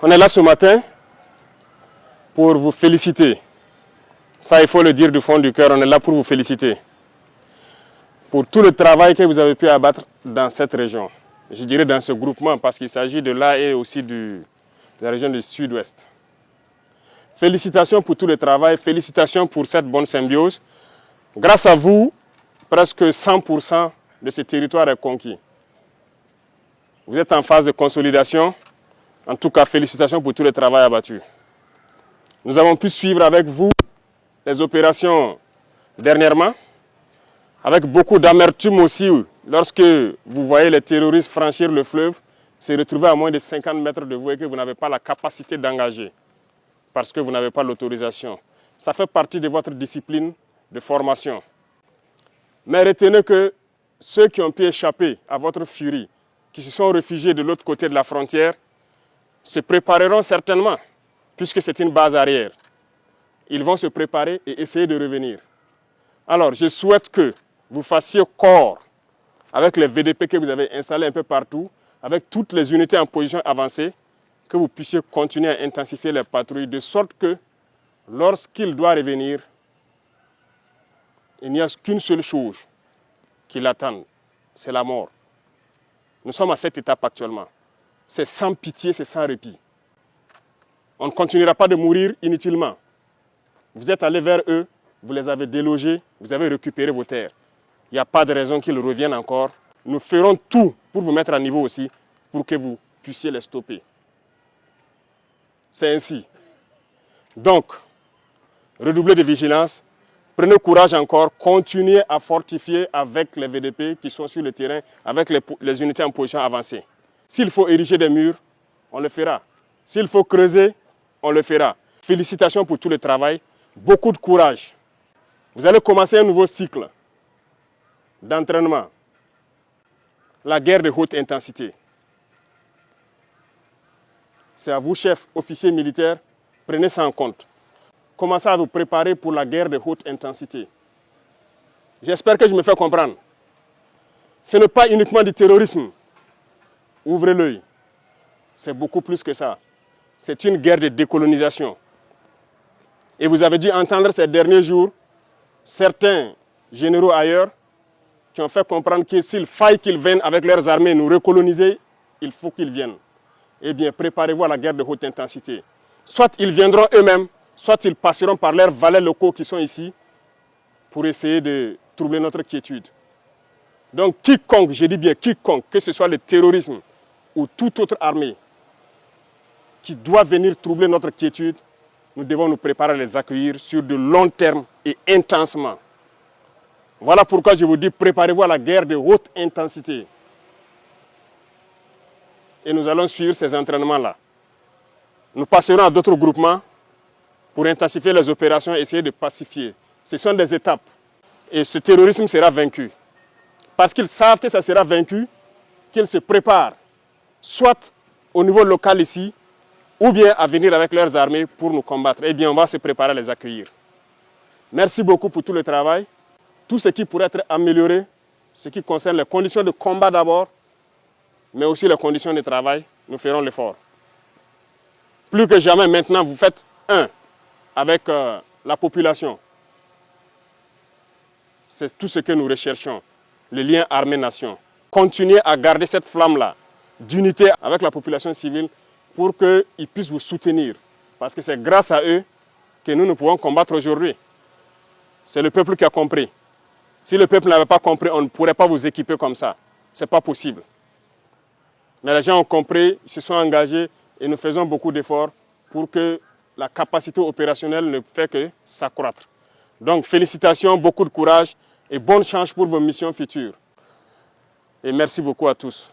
On est là ce matin pour vous féliciter. Ça, il faut le dire du fond du cœur, on est là pour vous féliciter. Pour tout le travail que vous avez pu abattre dans cette région. Je dirais dans ce groupement, parce qu'il s'agit de là et aussi de la région du sud-ouest. Félicitations pour tout le travail, félicitations pour cette bonne symbiose. Grâce à vous, presque 100% de ce territoire est conquis. Vous êtes en phase de consolidation. En tout cas, félicitations pour tout le travail abattu. Nous avons pu suivre avec vous les opérations dernièrement, avec beaucoup d'amertume aussi, lorsque vous voyez les terroristes franchir le fleuve, se retrouver à moins de 50 mètres de vous et que vous n'avez pas la capacité d'engager, parce que vous n'avez pas l'autorisation. Ça fait partie de votre discipline de formation. Mais retenez que ceux qui ont pu échapper à votre furie, qui se sont réfugiés de l'autre côté de la frontière, se prépareront certainement, puisque c'est une base arrière. Ils vont se préparer et essayer de revenir. Alors, je souhaite que vous fassiez corps avec les VDP que vous avez installés un peu partout, avec toutes les unités en position avancée, que vous puissiez continuer à intensifier les patrouilles, de sorte que, lorsqu'il doit revenir, il n'y a qu'une seule chose qui l'attend, c'est la mort. Nous sommes à cette étape actuellement. C'est sans pitié, c'est sans répit. On ne continuera pas de mourir inutilement. Vous êtes allés vers eux, vous les avez délogés, vous avez récupéré vos terres. Il n'y a pas de raison qu'ils reviennent encore. Nous ferons tout pour vous mettre à niveau aussi, pour que vous puissiez les stopper. C'est ainsi. Donc, redoublez de vigilance, prenez courage encore, continuez à fortifier avec les VDP qui sont sur le terrain, avec les unités en position avancée. S'il faut ériger des murs, on le fera. S'il faut creuser, on le fera. Félicitations pour tout le travail, beaucoup de courage. Vous allez commencer un nouveau cycle d'entraînement. La guerre de haute intensité. C'est à vous, chefs, officiers militaires, prenez ça en compte. Commencez à vous préparer pour la guerre de haute intensité. J'espère que je me fais comprendre. Ce n'est pas uniquement du terrorisme. Ouvrez l'œil. C'est beaucoup plus que ça. C'est une guerre de décolonisation. Et vous avez dû entendre ces derniers jours certains généraux ailleurs qui ont fait comprendre que s'il faille qu'ils viennent avec leurs armées nous recoloniser, il faut qu'ils viennent. Eh bien, préparez-vous à la guerre de haute intensité. Soit ils viendront eux-mêmes, soit ils passeront par leurs valets locaux qui sont ici pour essayer de troubler notre quiétude. Donc quiconque, je dis bien quiconque, que ce soit le terrorisme ou toute autre armée qui doit venir troubler notre quiétude, nous devons nous préparer à les accueillir sur de long terme et intensement. Voilà pourquoi je vous dis, préparez-vous à la guerre de haute intensité. Et nous allons suivre ces entraînements-là. Nous passerons à d'autres groupements pour intensifier les opérations et essayer de pacifier. Ce sont des étapes. Et ce terrorisme sera vaincu. Parce qu'ils savent que ça sera vaincu, qu'ils se préparent, soit au niveau local ici, ou bien à venir avec leurs armées pour nous combattre. Eh bien, on va se préparer à les accueillir. Merci beaucoup pour tout le travail. Tout ce qui pourrait être amélioré, ce qui concerne les conditions de combat d'abord, mais aussi les conditions de travail, nous ferons l'effort. Plus que jamais maintenant, vous faites un avec la population. C'est tout ce que nous recherchons, le lien armée-nation. Continuez à garder cette flamme-là d'unité avec la population civile pour qu'ils puissent vous soutenir. Parce que c'est grâce à eux que nous pouvons combattre aujourd'hui. C'est le peuple qui a compris. Si le peuple n'avait pas compris, on ne pourrait pas vous équiper comme ça. Ce n'est pas possible. Mais les gens ont compris, ils se sont engagés et nous faisons beaucoup d'efforts pour que la capacité opérationnelle ne fait que s'accroître. Donc félicitations, beaucoup de courage et bonne chance pour vos missions futures. Et merci beaucoup à tous.